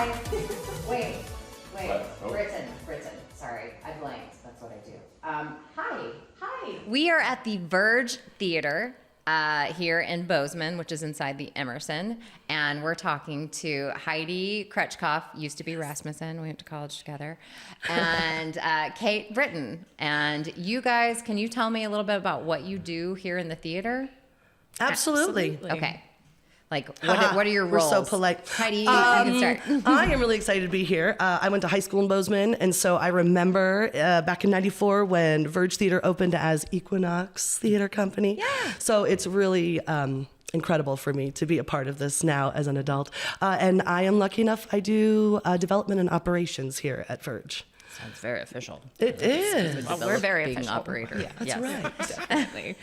Hi. Wait. Oh. Britton. Sorry, I blanked. That's what I do. Hi. We are at the Verge Theater here in Bozeman, which is inside the Emerson, and we're talking to Heidi Krutchkoff, used to be Rasmussen, we went to college together, and Kate Britton. And you guys, can you tell me a little bit about what you do here in the theater? Absolutely. Okay. Like, what are your roles? We're so polite. Heidi, you can start. I am really excited to be here. I went to high school in Bozeman, and so I remember back in '94 when Verge Theater opened as Equinox Theater Company. Yeah. So it's really incredible for me to be a part of this now as an adult. And I am lucky enough, I do development and operations here at Verge. Sounds very official. It is. Well, we're very being official. operator. Yeah, that's right. Definitely.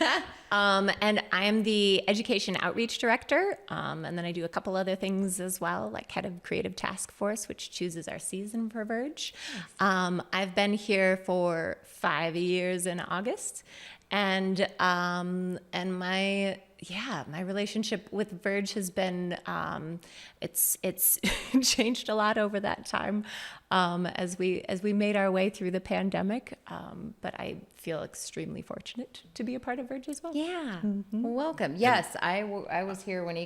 And I'm the education outreach director. And then I do a couple other things as well, like head of creative task force, which chooses our season for Verge. I've been here for 5 years in August. And my relationship with Verge has been, it's changed a lot over that time as we made our way through the pandemic. But I feel extremely fortunate to be a part of Verge as well. Yeah. Well, welcome. Yes, I was here when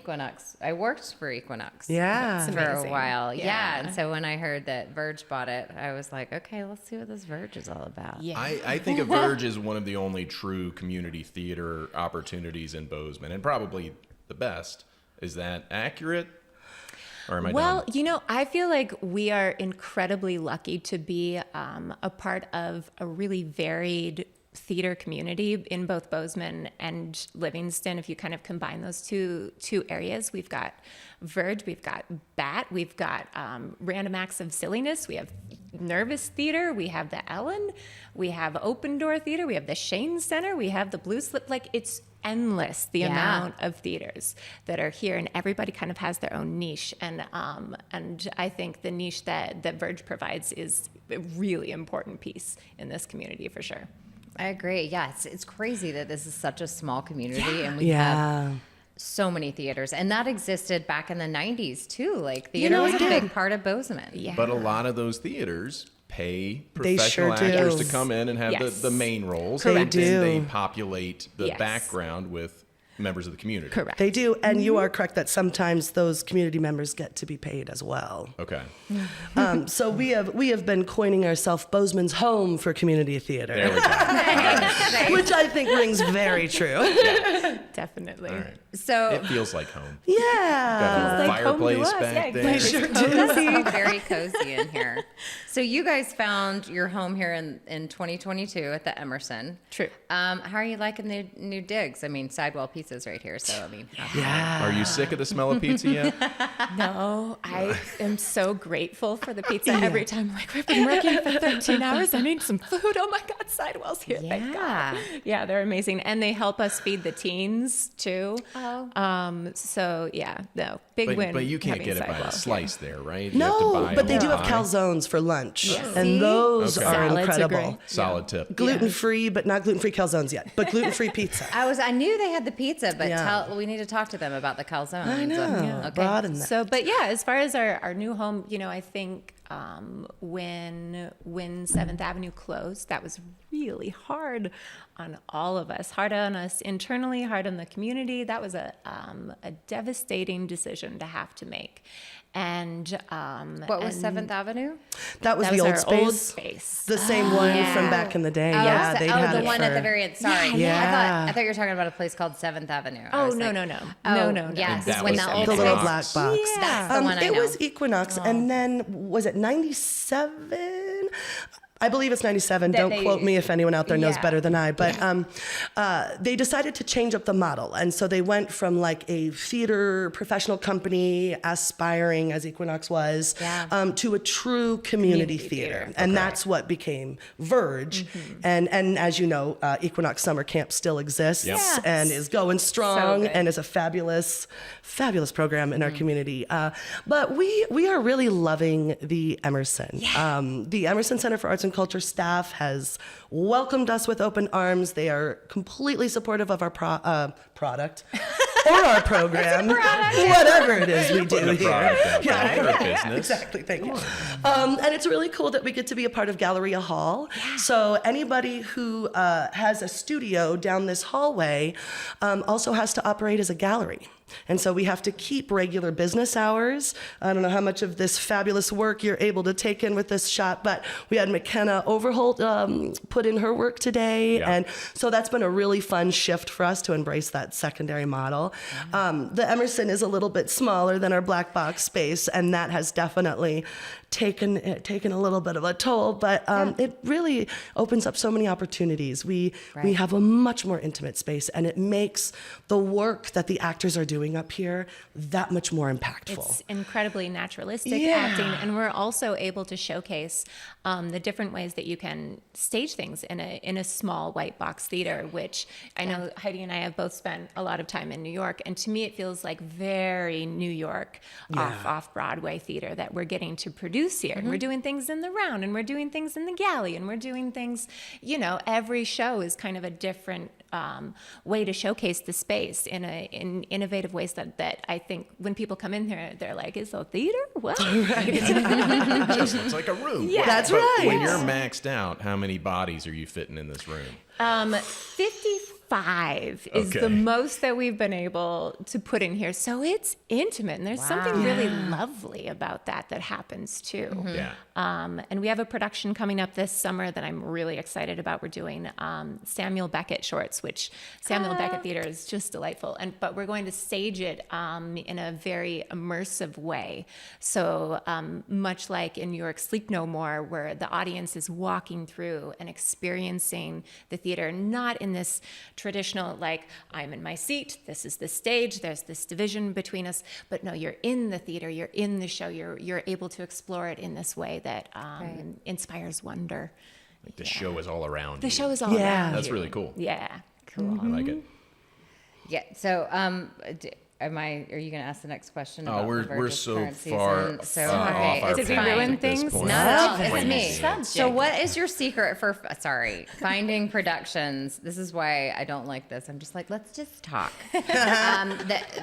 I worked for Equinox. Yeah. For a amazing. while. Yeah. Yeah. And so when I heard that Verge bought it, I was like, okay, let's see what this Verge is all about. Yeah. I think of Verge as one of the only true community theater opportunities in Bozeman, and probably the best. Is that accurate? Or am I Well, dumb? I feel like we are incredibly lucky to be a part of a really varied theater community in both Bozeman and Livingston. If you kind of combine those two areas, we've got Verge, we've got BAT, we've got Random Acts of Silliness, we have Nervous Theater, we have the Ellen, we have Open Door Theater, we have the Shane Center, we have the Blue Slip. Like, it's endless the amount of theaters that are here, and everybody kind of has their own niche. And I think the niche that Verge provides is a really important piece in this community for sure. I agree. Yeah, it's crazy that this is such a small community and we have so many theaters. And that existed back in the 90s too. Like, theater was a big part of Bozeman. Yeah. But a lot of those theaters pay They professional sure do. actors to come in and have Yes. the main roles. Correct. And They then do. they populate the Yes. background with members of the community. Correct. They do, and you are correct that sometimes those community members get to be paid as well. Okay. So we have been coining ourselves Bozeman's home for community theater, There we go. which I think rings very true. Definitely. All right. So It feels like home. Yeah. Got a Feels like home to fireplace us. back Yeah, there. exactly. it's very cozy in here. So you guys found your home here in 2022 at the Emerson. True. How are you liking the new digs? I mean, sidewall pizza's right here, so I mean, Are you sick of the smell of pizza yet? No, I am so grateful for the pizza every time. Like, we've been working for 13 hours. I need some food. Oh my God, sidewalls here. Thank God. Yeah, they're amazing. And they help us feed the teens too. Oh. So yeah, no, big win. But you can't having get it by the sidewalls. slice there, right? You have to No, buy but they them do have by. calzones for lunch, Yes. and See? those Okay. are Salads are incredible. great. Solid tip. Gluten-free, but not gluten-free calzones yet, but gluten-free pizza. I knew they had the pizza, but Yeah. we need to talk to them about the calzone. I know. Okay. Broaden that. So, but yeah, as far as our new home, I think when 7th Avenue closed, that was really hard on all of us, hard on us internally, hard on the community. That was a devastating decision to have to make. And What was 7th Avenue? That was that the was old our old space, space. the same one from back in the day. Yeah, they had the it one for, at the very end. Sorry. Yeah. I thought you were talking about a place called 7th Avenue. I Oh, was no, like, no, no. Oh, No. yes. That When was the old the Equinox. little space. black box. That's the one I It know. was Equinox, and then was it 97? I believe it's 97. That Don't they- quote me if anyone out there knows Yeah. better than I. But they decided to change up the model. And so they went from like a theater professional company, aspiring as Equinox was, Yeah. to a true community Community theater. theater. And that's what became Verge. And as you know, Equinox Summer Camp still exists Yes. and is going strong good. and is a fabulous program in our community. But we are really loving the Emerson. The Emerson Center for Arts and Culture staff has welcomed us with open arms. They are completely supportive of our product. or our program, whatever it is we do Putting a here. product out there. Yeah, You're a yeah, business. exactly. Thank you. And it's really cool that we get to be a part of Galleria Hall. So anybody who has a studio down this hallway also has to operate as a gallery. And so we have to keep regular business hours. I don't know how much of this fabulous work you're able to take in with this shop, but we had McKenna Overholt put in her work today. Yeah. And so that's been a really fun shift for us to embrace that secondary model. The Emerson is a little bit smaller than our black box space, and that has definitely taken a little bit of a toll, but it really opens up so many opportunities. We have a much more intimate space, and it makes the work that the actors are doing up here that much more impactful. It's incredibly naturalistic Yeah. acting, and we're also able to showcase the different ways that you can stage things in a small white box theater, which I know Heidi and I have both spent a lot of time in New York, and to me it feels like very New York off Broadway theater that we're getting to produce here. And we're doing things in the round, and we're doing things in the galley, and we're doing things, every show is kind of a different way to showcase the space in innovative ways that I think when people come in here, they're like, "Is a theater? What?" It just looks like a room. Yeah. That's But right. when you're maxed out, how many bodies are you fitting in this room? 55 is Okay. the most that we've been able to put in here. So it's intimate, and there's something really lovely about that happens too. Yeah. And we have a production coming up this summer that I'm really excited about. We're doing Samuel Beckett shorts, which Samuel Beckett Theater is just delightful. But we're going to stage it in a very immersive way. So much like in New York Sleep No More, where the audience is walking through and experiencing the theater, not in this traditional, like, I'm in my seat, this is the stage, there's this division between us. But no, you're in the theater, you're in the show, you're able to explore it in this way that inspires wonder. Like the show is all around The you. show is all Yeah. around That's you. really cool. Yeah, cool. I like it. Yeah. So, are you going to ask the next question? Oh, about we're the Verge's so current far season? So, off okay, our it's Did we fine. ruin at this things? point. No, It's it's me. subject. So, what is your secret for? Finding productions. This is why I don't like this. I'm just like, let's just talk.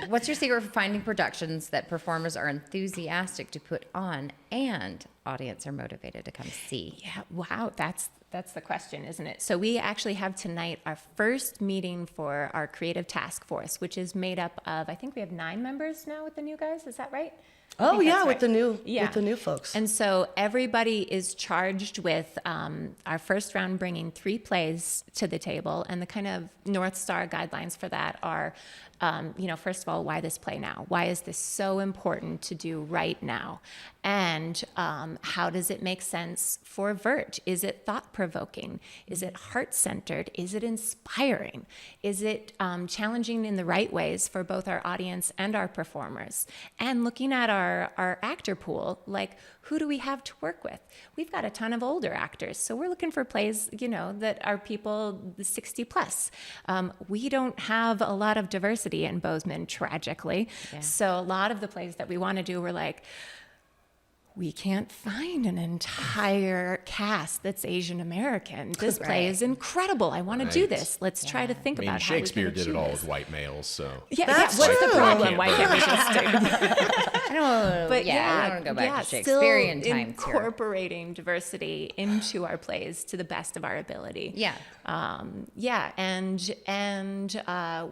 What's your secret for finding productions that performers are enthusiastic to put on and audience are motivated to come see? Yeah, wow, that's the question, isn't it? So we actually have tonight our first meeting for our creative task force, which is made up of, I think we have 9 members now with the new guys. Is that right? I Oh think yeah, that's with right. the new folks. And so everybody is charged with our first round bringing 3 plays to the table, and the kind of North Star guidelines for that are, first of all, why this play now? Why is this so important to do right now? And how does it make sense for Verge? Is it thought-provoking? Is it heart-centered? Is it inspiring? Is it challenging in the right ways for both our audience and our performers? And looking at our actor pool, like, who do we have to work with? We've got a ton of older actors, so we're looking for plays, that are people 60 plus. We don't have a lot of diversity in Bozeman, tragically. Yeah. So a lot of the plays that we want to do, we're like, we can't find an entire cast that's Asian American. This play is incredible. I want to do Right. this. Let's try to think I mean, about Shakespeare how we can did it achieve all this. with white males, so. Yeah, That's what's the true. problem? Why Why can't can't we just I don't. But I don't want to go back to still Shakespearean times here. incorporating diversity into our plays to the best of our ability. Yeah. And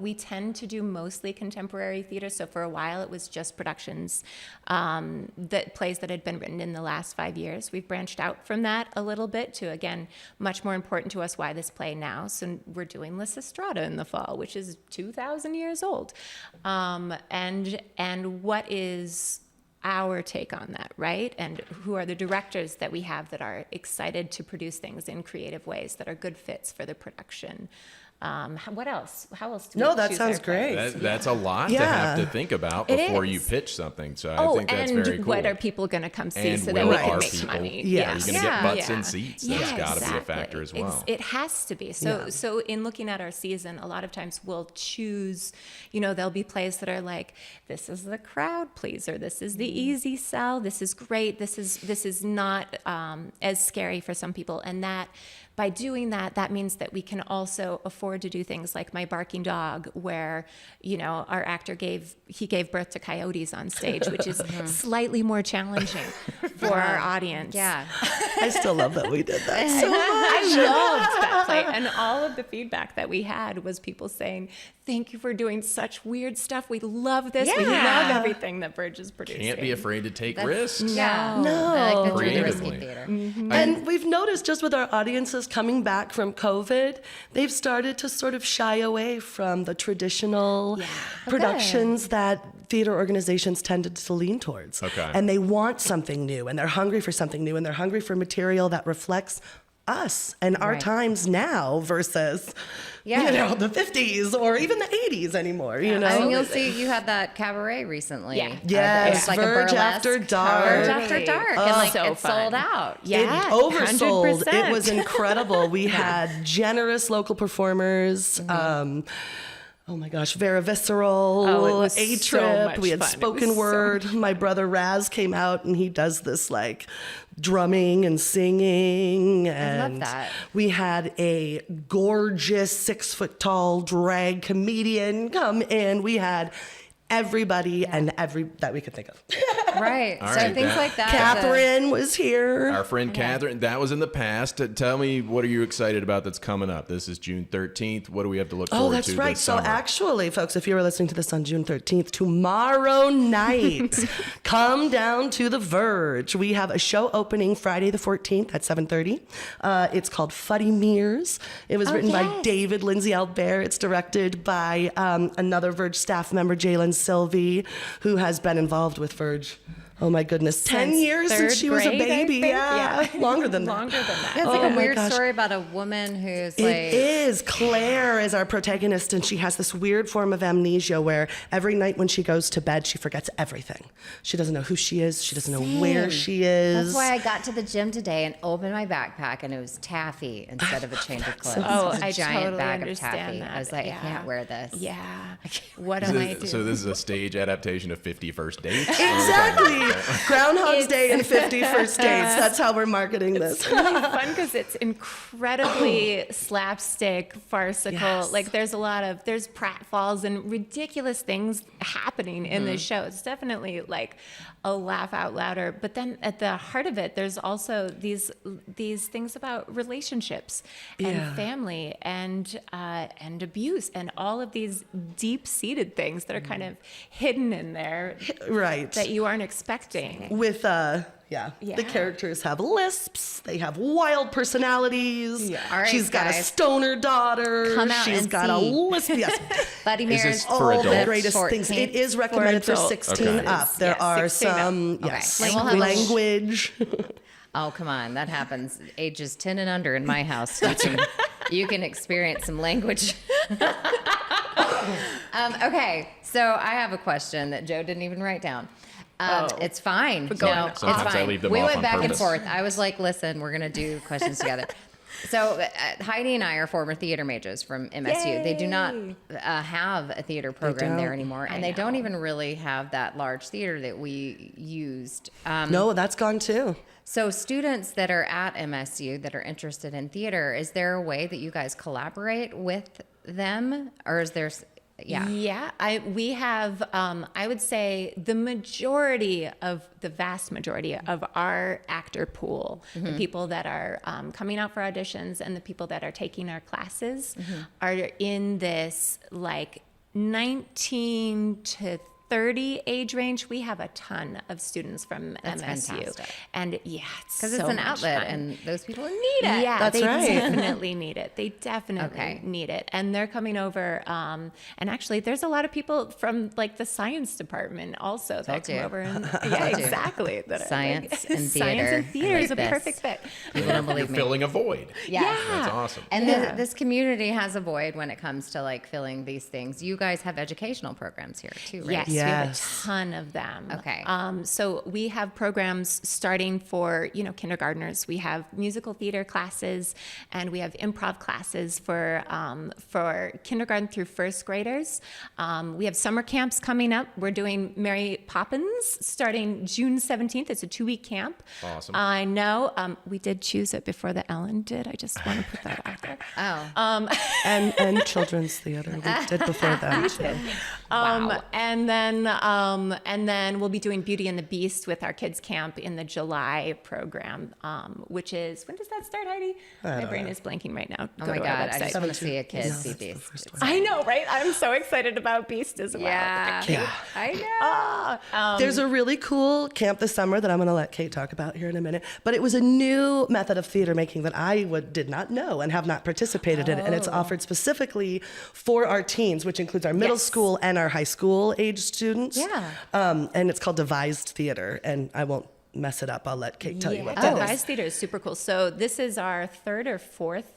we tend to do mostly contemporary theater. So for a while, it was just productions, that plays that had been written in the last 5 years. We've branched out from that a little bit to, again, much more important to us, why this play now. So we're doing Lysistrata in the fall, which is 2,000 years old. And what is our take on that, right? And who are the directors that we have that are excited to produce things in creative ways that are good fits for the production? What else? How else do we No, that choose sounds our plays? great. That's a lot to Yeah. have to think about It before you is. pitch something. So I think that's and very cool. what are people going to come see And so that will we can our make people- money? Yeah. Are you going to Yeah. get butts Yeah. in seats? Yeah, That's got to be a exactly. factor as well. It has to be. So in looking at our season, a lot of times we'll choose, there'll be plays that are like, this is the crowd pleaser, this is the easy sell, this is great, this is not as scary for some people, and that by doing that, that means that we can also afford to do things like My Barking Dog, where, you know, our actor gave birth to coyotes on stage, which is slightly more challenging for our audience. Yeah. I still love that we did that so much. I loved that play. And all of the feedback that we had was people saying, thank you for doing such weird stuff. We love this. We love everything that Verge is producing. Can't be afraid to take risks. Yeah. No. I like the really risky Creatively. theater. And we've noticed just with our audiences coming back from COVID, they've started to sort of shy away from the traditional productions that theater organizations tended to lean towards. Okay. And they want something new, and they're hungry for something new, and they're hungry for material that reflects us and our Right. times now versus, Yeah. you know, the 50s or even the 80s anymore, you know? I mean, you'll see you had that cabaret recently. Yeah. Yes, it's like a Verge burlesque After Dark. Verge After Dark. And like So it sold fun. out. Yeah. It oversold. 100%. It was incredible. We had generous local performers. Oh my gosh, Vera Visceral, Oh, it was A so Trip. much We had fun. It spoken was so word. My brother Raz came out and he does this like drumming and singing. And that. we had a gorgeous 6 foot tall drag comedian come in. We had everybody and that we could think of. Right. All So right, things that- like that. Catherine was here. Our friend Catherine, that was in the past. Tell me, what are you excited about that's coming up? This is June 13th. What do we have to look forward Oh, to that's right. this So summer? actually, folks, if you were listening to this on June 13th, tomorrow night, come down to the Verge. We have a show opening Friday the 14th at 7:30. It's called Fuddy Mears. It was written by David Lindsay Albert. It's directed by another Verge staff member, Jalen Sylvie, who has been involved with Verge. Oh my goodness, 10 Since years since third she was a grade, I baby. think. Yeah, longer than that. Longer than that. It's like Oh a my weird gosh. story about a woman who's It like. is. Claire is our protagonist, and she has this weird form of amnesia where every night when she goes to bed, she forgets everything. She doesn't know who she is. She doesn't know where she is. That's why I got to the gym today and opened my backpack and it was taffy instead of a change of clothes. Oh, It was a I giant totally bag of understand taffy. that. I was like, Yeah. I can't wear this. Yeah. What am I doing? So this is a stage adaptation of 50 First Dates? Exactly. Groundhog's It's- Day and 50 First Dates. That's how we're marketing this. It's really fun because it's incredibly slapstick, farcical. Yes. Like there's pratfalls and ridiculous things happening in this show. It's definitely like a laugh out louder. But then at the heart of it, there's also these things about relationships and family and abuse and all of these deep-seated things that are kind of hidden in there Right. that you aren't expecting. With, the Yeah. characters have lisps. They have wild personalities. Yeah. All right, She's got a guys. stoner daughter. Come out She's and got a see. lisp. Yes. Buddy Is Mears. this for All the adults? greatest things. It is recommended for adults. 16 Okay. up. There Yeah, are 16 up. some, Okay. yes, And we'll have a- language. Oh, come on. That happens ages 10 and under in my house. You can experience some language. Okay, so I have a question that Joe didn't even write down. It's fine. go No, on. it's Sometimes I fine. leave them We off went on back and purpose. forth. I was like, listen, we're going to do questions together. So Heidi and I are former theater majors from MSU. They do not have a theater program there don't. anymore, and they don't even really have that large theater that we used. No, that's gone too. So students that are at MSU that are interested in theater, is there a way that you guys collaborate with them, or is there? Yeah. We have, I would say the vast majority of our actor pool, the people that are coming out for auditions and the people that are taking our classes are in this like 19 to 30 age range. We have a ton of students from That's MSU. fantastic. And yeah, it's Because so it's an much outlet, fun. and those people need it. Yeah, That's they right. definitely need it. They definitely Okay. need it. And they're coming over. And actually, there's a lot of people from like the science department also that come you. over. And, yeah, Told you. exactly. That are, Science and Science theater. and theater I is a like this. perfect fit. People don't You're believe me. filling a void. Yeah. That's awesome. And Yeah. this community has a void when it comes to like filling these things. You guys have educational programs here too, right? Yes. We have a Yes. ton of them. Okay. So we have programs starting for, kindergartners. We have musical theater classes, and we have improv classes for kindergarten through first graders. We have summer camps coming up. We're doing Mary Poppins starting June 17th. It's a 2-week camp. Awesome. I know. We did choose it before the Ellen did. I just want to put that out there. Oh. And children's theater. We did before them. too. Wow. And then we'll be doing Beauty and the Beast with our kids camp in the July program, which is, when does that start, Heidi? My brain is blanking right now. Oh Go my to our God, I website. just want to see a kid No, see that's the Beast. first one. I know, right? I'm so excited about Beast as well. Yeah. I know. There's a really cool camp this summer that I'm going to let Kate talk about here in a minute. But it was a new method of theater making that I did not know and have not participated in. And it's offered specifically for our teens, which includes our middle Yes. school and our high school age students. Yeah. And it's called devised theater. And I won't mess it up. I'll let Kate tell you what that is. Devised Theater is super cool. So this is our third or fourth.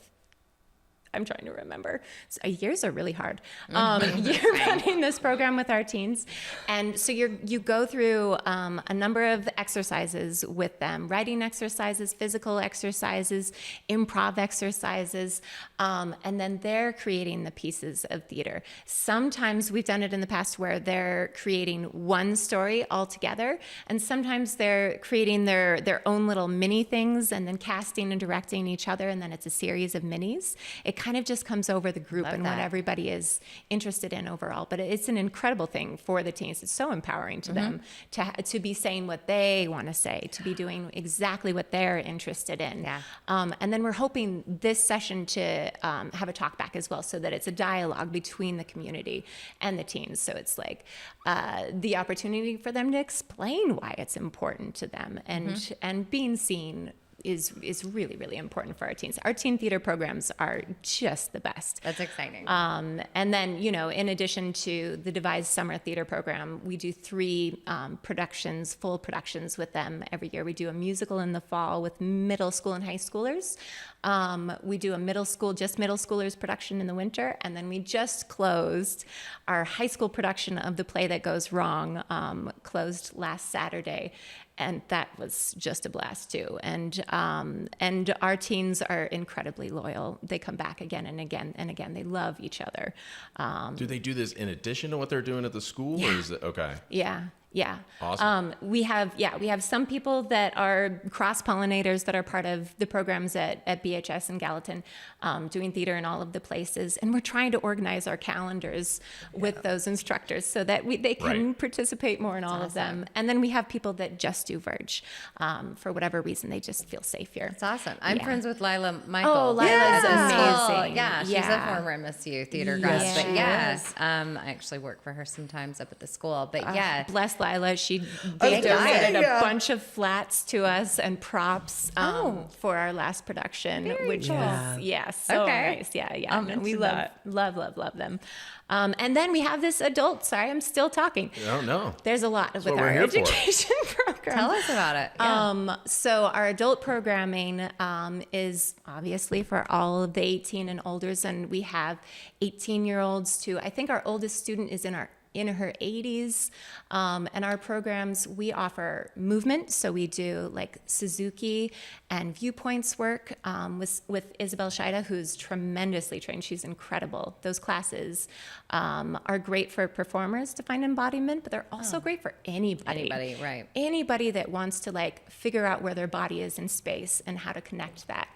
I'm trying to remember. Years are really hard. You're running this program with our teens. And so you go through a number of exercises with them, writing exercises, physical exercises, improv exercises, and then they're creating the pieces of theater. Sometimes we've done it in the past where they're creating one story altogether, and sometimes they're creating their own little mini things and then casting and directing each other, and then it's a series of minis. It kind of just comes over the group Love and that. what everybody is interested in overall. But it's an incredible thing for the teens. It's so empowering to them to be saying what they want to say, to be doing exactly what they're interested in. Yeah. And then we're hoping this session to have a talk back as well, so that it's a dialogue between the community and the teens. So it's like the opportunity for them to explain why it's important to them, and being seen is really, really important for our teens. Our teen theater programs are just the best. That's exciting. And then, in addition to the devised summer theater program, we do 3 productions, full productions with them every year. We do a musical in the fall with middle school and high schoolers. We do a middle schoolers production in the winter. And then we just closed our high school production of The Play That Goes Wrong, closed last Saturday. And that was just a blast too. And our teens are incredibly loyal. They come back again and again and again. They love each other. Do they do this in addition to what they're doing at the school, or is it okay? Yeah. Yeah. Awesome. We have some people that are cross-pollinators that are part of the programs at BHS and Gallatin, doing theater in all of the places. And we're trying to organize our calendars with those instructors so that they can Right. participate more in all of them. And then we have people that just do Verge. For whatever reason, they just feel safe here. It's awesome. I'm Yeah. friends with Lila Michaels. Oh, Lila's at the school. amazing. Yeah, she's Yeah. a former MSU theater grad. Yes, But she yes, I actually work for her sometimes up at the school. But yeah, Bless Lila. She Thank donated God. a bunch of flats to us and props for our last production, which was so Okay. nice. Yeah. I'll No, mention we that. love them. And then we have this adult. Sorry, I'm still talking. Oh, no. There's a lot with what we're our here for. education program. tell us about it. Yeah. So our adult programming is obviously for all of the 18 and olders, and we have 18-year-olds to, I think our oldest student is in her 80s. And our programs, we offer movement. So we do like Suzuki and viewpoints work with Isabel Scheida, who's tremendously trained. She's incredible. Those classes are great for performers to find embodiment, but they're also great for anybody. Anybody, right. Anybody that wants to like figure out where their body is in space and how to connect that.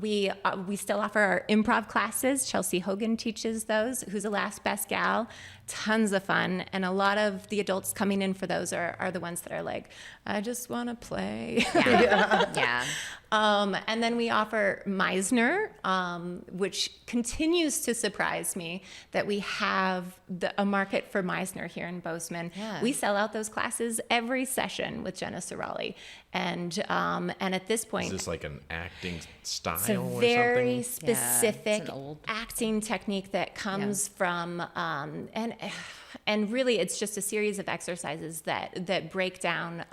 We still offer our improv classes. Chelsea Hogan teaches those, who's a Last Best Gal. Tons of fun. And a lot of the adults coming in for those are the ones that are like, I just want to play. Yeah. And then we offer Meisner, which continues to surprise me that we have a market for Meisner here in Bozeman. Yeah. We sell out those classes every session with Jenna Sorali. And at this point, Is this like an acting style it's a or very something? specific an old- acting technique that comes from, and really it's just a series of exercises that break down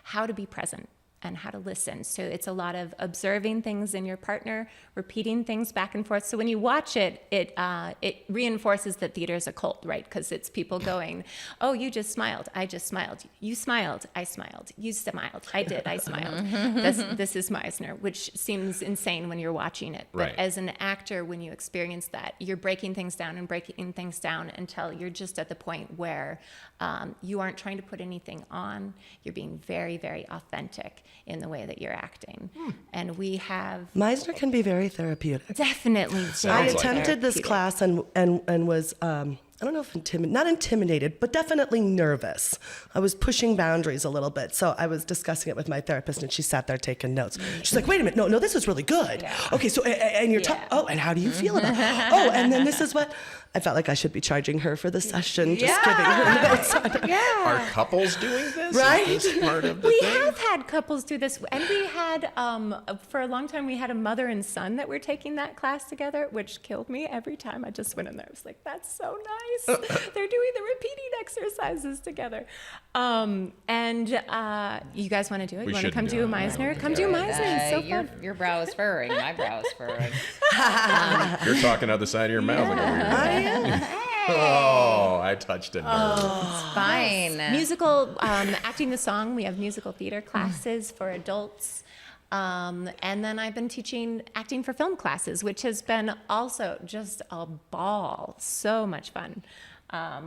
how to be present how to listen. So it's a lot of observing things in your partner, repeating things back and forth. So when you watch it, it reinforces that theater is a cult, right? Because it's people going, oh, you just smiled, I just smiled. You smiled, I smiled. You smiled, I did, I smiled. This is Meisner, which seems insane when you're watching it. But Right. as an actor, when you experience that, you're breaking things down until you're just at the point where you aren't trying to put anything on. You're being very, very authentic in the way that you're acting. And we have Meisner can be very therapeutic. definitely I Sounds like attempted this therapeutic. class and was I don't know if not intimidated, but definitely nervous. I was pushing boundaries a little bit. So I was discussing it with my therapist, and she sat there taking notes. She's like, "Wait a minute, no, this is really good. Yeah. Okay, so and you're Yeah. and how do you feel about it? Oh, and then this is what." I felt like I should be charging her for the session, just giving her notes. Are couples doing this? Right? Is this part of the We thing? have had couples do this, and we had for a long time we had a mother and son that were taking that class together, which killed me every time I just went in there. I was like, "That's so nice." They're doing the repeating exercises together. You guys want to do it? We You want to should come do do it. Meisner? Yeah, Come do Meisner. It's so fun. Your brow is furrowing. My brow is furrowing. You're talking out the side of your mouth. Like a weird- Oh, I touched a nerve. Fine. Musical acting the song. We have musical theater classes for adults. And then I've been teaching acting for film classes, which has been also just a ball. So much fun.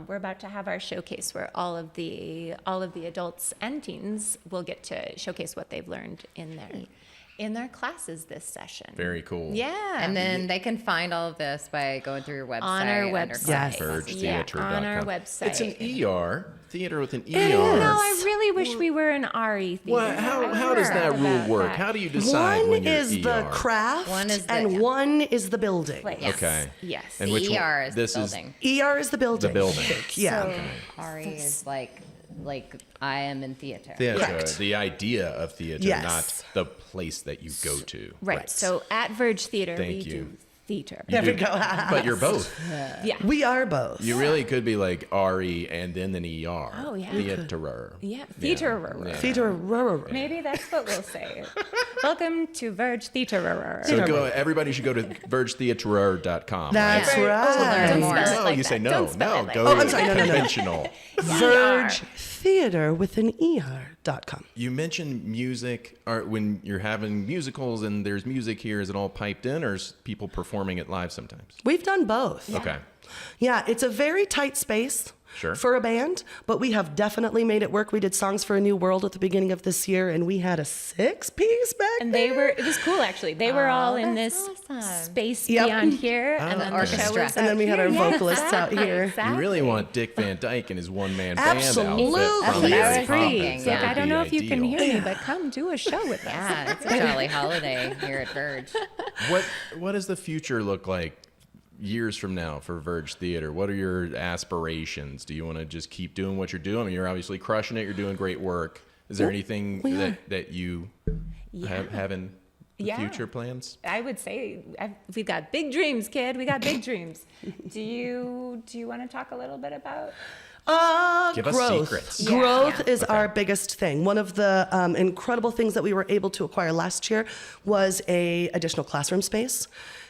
We're about to have our showcase where all of the adults and teens will get to showcase what they've learned in their classes this session. Very cool. Yeah. And then they can find all of this by going through your website. on our under website. Yes. VergeTheater.com. On our website. It's an ER, theater with an ER. No, I really wish we were an RE theater. Well, how does that rule work? How do you decide One when you're is the ER? craft, One is the- and one is the building. Yes. Okay. Yes. And The which one- ER is the this is building. ER is the building. the building. Yeah. So- Ari is like I am in theater. Theater, Correct. the idea of theater, Yes. not the place that you go to. Right. So at Verge Theater, we Thank you. do theater. You There we do- go. But you're both. Yeah. We are both. You really could be like RE and then an ER. Oh, yeah. Theaterer. Yeah. Theater. Yeah. Theater. Maybe that's what we'll say. Welcome to Verge Theater. So everybody should go to vergetheaterer.com. That's right? right. learn Don't more. spell it No, like you that. say no. Don't spell No, it like go that. Oh, I'm sorry. No. conventional. Verge Theater with an ER.com. You mentioned music. When you're having musicals and there's music here, is it all piped in, or is people performing it live sometimes? We've done both. Okay. Yeah, it's a very tight space. Sure. For a band, but we have definitely made it work. We did Songs for a New World at the beginning of this year, and we had a 6-piece back And there. it was cool actually. They were all in that's this awesome. space Yep. beyond here. Oh, And then okay. the show was And then we had our out here. vocalists out here. Exactly. You really want Dick Van Dyke and his one-man band Absolutely. outfit That's from what I Mary was Poppins. thinking. That Like, would I don't be know if you can ideal. hear me, but come do a show with us. Yeah, it's a jolly holiday here at Verge. What does the future look like years from now for Verge Theater? What are your aspirations? Do you want to just keep doing what you're doing? I mean, you're obviously crushing it. You're doing great work. Is there anything that you have in the Yeah. future plans? I would say we've got big dreams, kid. We got big dreams. Do you want to talk a little bit about? Give us Growth. secrets. Yeah. Growth is our biggest thing. One of the incredible things that we were able to acquire last year was a additional classroom space.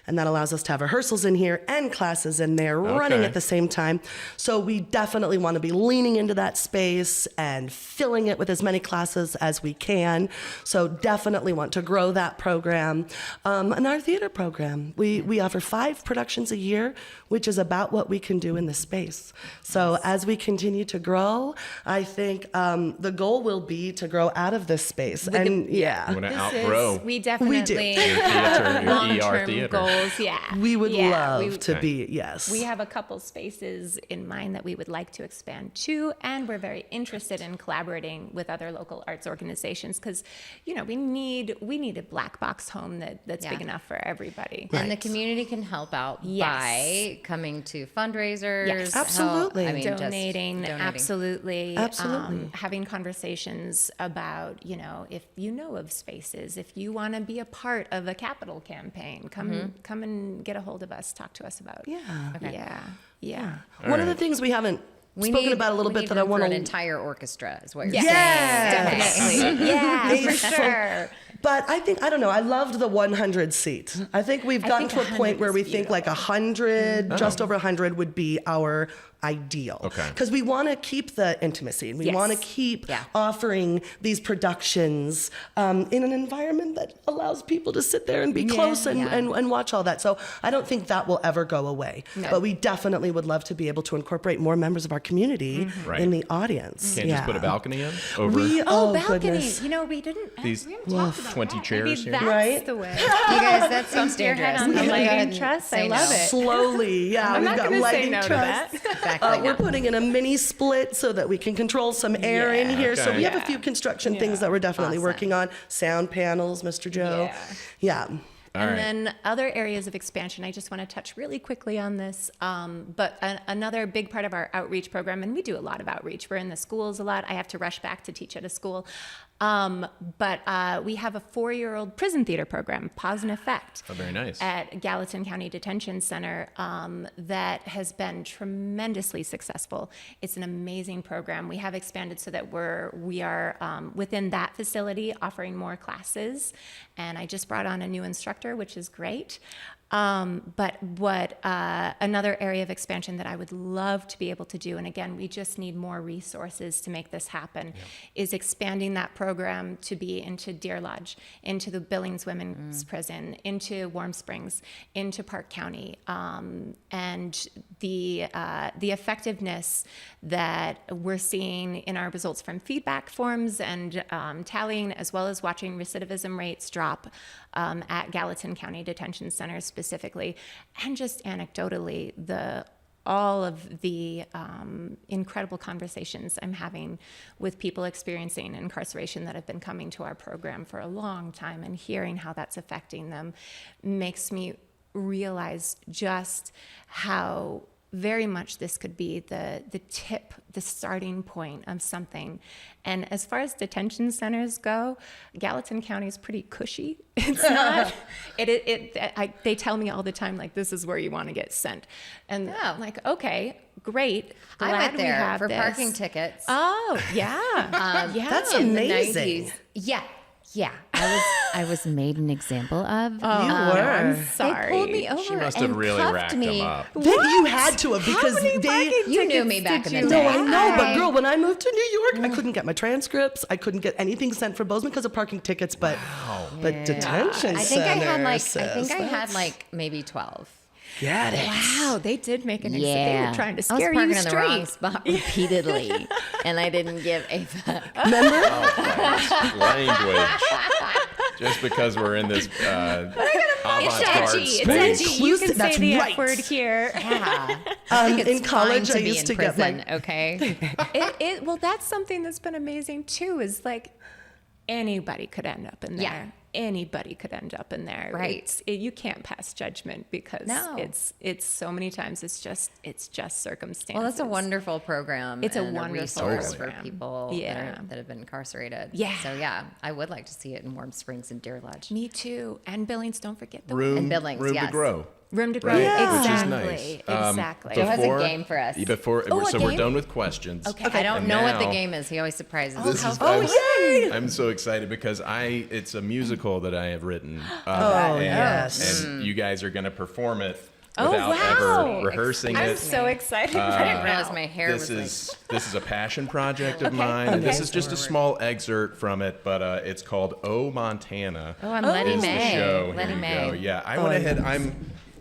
And that allows us to have rehearsals in here and classes in there running Okay. at the same time. So we definitely want to be leaning into that space and filling it with as many classes as we can. So definitely want to grow that program. And our theater program, we offer 5 productions a year, which is about what we can do in the space. So as we continue to grow, I think the goal will be to grow out of this space. And You yeah, want to outgrow We definitely your theater, your ER long-term theater. goals. Yeah, we would Yeah, love to Okay. be, yes. We have a couple spaces in mind that we would like to expand to, and we're very interested in collaborating with other local arts organizations because, we need a black box home that's Yeah. big enough for everybody. And the community can help out Yes. by coming to fundraisers. Yes. help- Absolutely. just Donating, absolutely. Absolutely. Having conversations about, if you know of spaces, if you want to be a part of a capital campaign, come and get a hold of us, talk to us about. Yeah. Okay. Yeah. One of the things we haven't spoken about a little bit that I want an to. entire orchestra is what you're Yes. saying. Definitely. Yeah, They for fo- sure. But I think, I don't know, I loved the 100 seat. I think we've gotten to a point 100 where we is think like 100, just over 100 would be our ideal. Okay. Because we want to keep the intimacy and we Yes. want to keep Yeah. offering these productions in an environment that allows people to sit there and be close and watch all that. So I don't think that will ever go away. But we definitely would love to be able to incorporate more members of our community Right. in the audience. Can't just put a balcony in over Oh, balcony. goodness. You know, we didn't. these we haven't talked about 20 that. chairs Maybe here. that's Right? the way. You guys, that seems Your head dangerous. on the I'm gonna go ahead lighting and truss. I say love no. it. Slowly, yeah. I'm we've not got going to say lighting no to truss. that. Exactly. We're putting in a mini split so that we can control some air in here. So Okay. we have a few construction things that we're definitely Awesome. working on. Sound panels, Mr. Joe. Yeah. All And right. then other areas of expansion, I just want to touch really quickly on this. But another big part of our outreach program, and we do a lot of outreach. We're in the schools a lot. I have to rush back to teach at a school. But we have a 4-year-old prison theater program, Pause and Effect. Oh, very nice. At Gallatin County Detention Center that has been tremendously successful. It's an amazing program. We have expanded so that we are within that facility offering more classes, and I just brought on a new instructor, which is great. But what another area of expansion that I would love to be able to do, and again, we just need more resources to make this happen, is expanding that program to be into Deer Lodge, into the Billings Women's Prison, into Warm Springs, into Park County, and the effectiveness that we're seeing in our results from feedback forms and tallying, as well as watching recidivism rates drop at Gallatin County Detention Center specifically, and just anecdotally, all of the incredible conversations I'm having with people experiencing incarceration that have been coming to our program for a long time and hearing how that's affecting them makes me realize just how very much this could be the tip, the starting point of something. And as far as detention centers go, Gallatin County is pretty cushy. It's not. They tell me all the time, like, this is where you want to get sent, and I'm like, okay, great. I Glad went we there have for this. parking tickets. Oh yeah, yeah. That's in the amazing. 90s. Yeah. I was made an example of. You were. They Sorry. pulled me over She must have and really cuffed racked me. them up. You had to have because You knew me back in the No, day. I know, but girl, when I moved to New York, I couldn't get my transcripts. I couldn't get anything sent for Bozeman because of parking tickets. But detention I think I had centers, maybe 12. Get it. Wow, they did make an example. They were trying to I was scare parking you in the wrong straight. spot repeatedly, and I didn't give a fuck. Remember? Language. Just because we're in this It's avant-garde edgy. It's space. edgy. You can say That's the right. F word here. Yeah. I think it's in college, fine to I be used in to get my prison, okay? Well, that's something that's been amazing too. Is like anybody could end up in there. Yeah. Anybody could end up in there. Right. You can't pass judgment because No. it's so many times it's just circumstances. Well, that's a wonderful program. It's a and wonderful resource program. for people Yeah. that have been incarcerated. Yeah. So yeah, I would like to see it in Warm Springs and Deer Lodge. Me too. And Billings, don't forget the Room, And Billings, room yes. to grow. room to grow. Right? Exactly. Which is nice. Exactly. Joe has a game for us. Before, Oh, a so we're game? done with questions. Okay. I don't And know what the now- game is. He always surprises This me. is, yay! I'm so excited because it's a musical that I have written. yes. And you guys are going to perform it Oh, without wow. ever rehearsing I'm it. so excited I didn't right realize now. my hair This was is a passion project of mine. And this is just a small excerte from it, but it's called "Oh Montana." Oh, I'm Letty is the Mae. show. Letty Here we Mae. go. Yeah, I went ahead.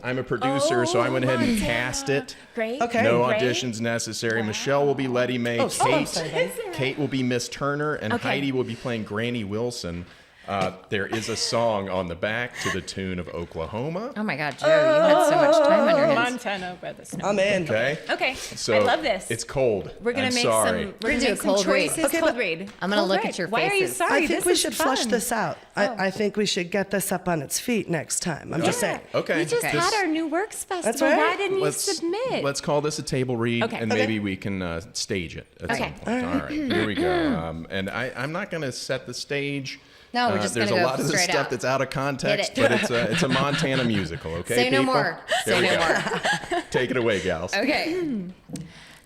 I'm a producer, so I went ahead and cast it. Great. Okay. No Great. auditions necessary. Michelle will be Letty Mae. Kate will be Miss Turner, and Heidi will be playing Granny Wilson. There is a song on the back to the tune of Oklahoma. Oh my God, Joe, you had so much time on your hands. Montana by the snow. I'm in. Okay. Okay. So I love this. It's cold. We're gonna I'm make sorry. some. gonna We're gonna do a make some cold read. choices. Okay, cold but read. I'm gonna Cold look read. at your Why are you faces. sorry? I think This we is should flush fun. this out. I think we should get this up on its feet next time. I'm just saying. Okay. We just Okay. had our new works festival. right. Why didn't you submit? Let's call this a table read, Okay. and Okay. maybe we can stage it at Okay. some point. All right, here we go. And I'm not going to set the stage. No, we're just There's gonna a go lot of this straight stuff out. that's out of context, Hit but it's a Montana musical. Okay, Say no people? more. Here Say we no go. more. Take it away, gals. Okay.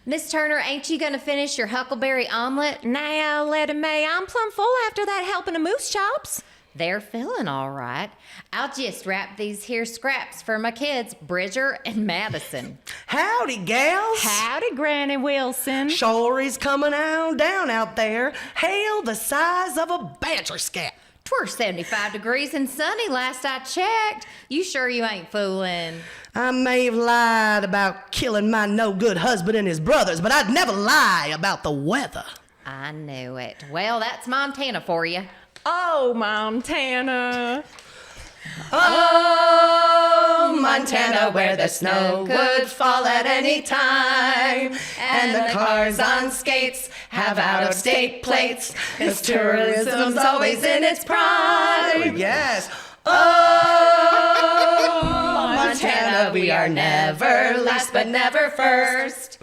Miss Turner, ain't you gonna finish your huckleberry omelet? Now, Lady May, I'm plumb full after that helping of moose chops. They're feeling all right. I'll just wrap these here scraps for my kids, Bridger and Madison. Howdy, gals. Howdy, Granny Wilson. Shory's coming on down out there. Hail the size of a badger scat. 'Twere 75 degrees and sunny last I checked. You sure you ain't fooling? I may have lied about killing my no-good husband and his brothers, but I'd never lie about the weather. I knew it. Well, that's Montana for you. Oh, Montana. Oh, Montana, where the snow could fall at any time, and the cars on skates have out-of-state plates, 'cause tourism's always in its prime. Yes. Oh, Montana, we are never last but never first.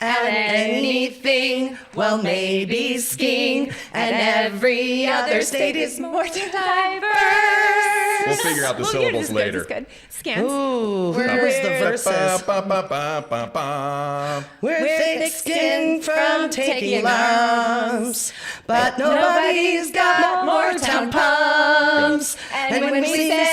And anything, well, maybe skiing, and every other state is more diverse. We'll figure out the syllables later. Good. Scans. Ooh, where's the verses? We're thick-skinned from taking lumps, but nobody's got more town pumps. And when we say,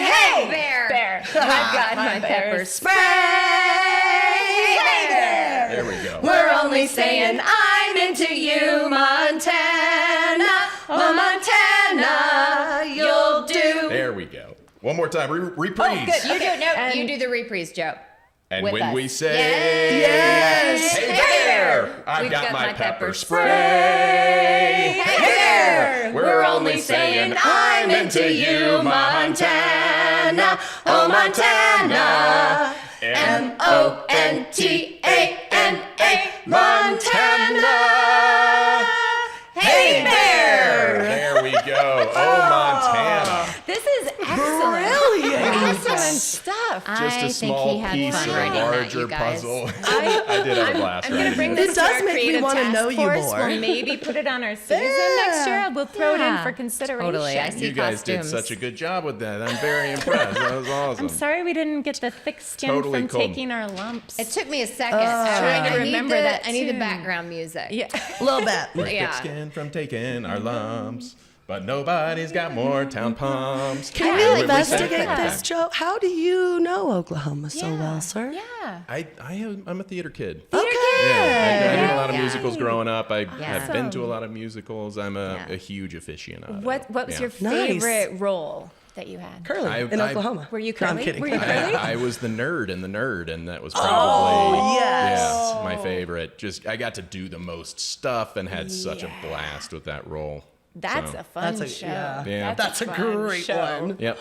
hey, Bear! I've got my pepper spray. hey there! There we go. We're only saying I'm into you, Montana. Oh, Montana, you'll do. There we go. One more time. Reprise. Oh, good. You do you do the reprise, Joe. And with when us. we say, Yes. hey there, I've We've got my pepper spray. Hey there! We're only saying I'm into you, Montana. Oh, Montana. Montana. Montana. Hey there! There we go. Oh, Montana. This is excellent. Brilliant. Excellent stuff. Just I a small think he piece had of fun a writing that, larger you guys. puzzle. I did have a blast I'm going to writing bring it. this It to does our make me creative wanna task know you force. more. We'll maybe put it on our season next year. We'll throw it in for consideration. Totally. I see You guys did costumes. such a good job with that. I'm very impressed. That was awesome. I'm sorry we didn't get the thick skin Totally from cool. taking our lumps. It took me a second. Trying to I need remember the- that I need the tune. background music. yeah. A little bit. We're Yeah. thick skin from taking our lumps, but nobody's got more town pumps. Can Yeah. we Wait, wait, say it investigate one more this, time. Joe? How do you know Oklahoma so well, sir? Yeah. I'm a theater kid. Okay. Yeah, I did a lot of Yeah. musicals growing up. I've Awesome. been to a lot of musicals. I'm Yeah. a huge aficionado. What was Yeah. your favorite role that you had? Curly I- in Oklahoma. Were you No, I'm curly? kidding. Were you curly? I was the nerd in the nerd, and that was probably yes. my favorite. Just I got to do the most stuff and had such a blast with that role. That's So, a fun That's a- show. yeah. Yeah. That's a fun great show. one. Yep.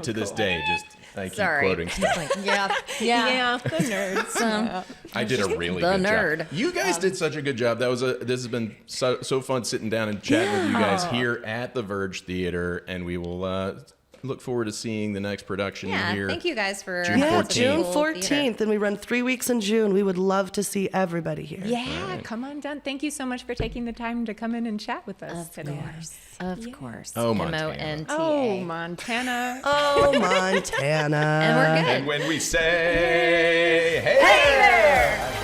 To this day, just I keep Sorry. quoting stuff. Yeah. Yeah, the nerds. I did a really The good nerd. job. You guys did such a good job. This has been so fun sitting down and chatting with you guys here at the Verge Theater, and we will look forward to seeing the next production Yeah. here. Thank you guys for June Yeah, 14th. June Cool 14th, and we run 3 weeks in June. We would love to see everybody here. Yeah, come on down. Thank you so much for taking the time to come in and chat with us today. Of course. Oh, Montana. MONTA. Oh, Montana. Oh, Montana. And we're good. And when we say, hey there!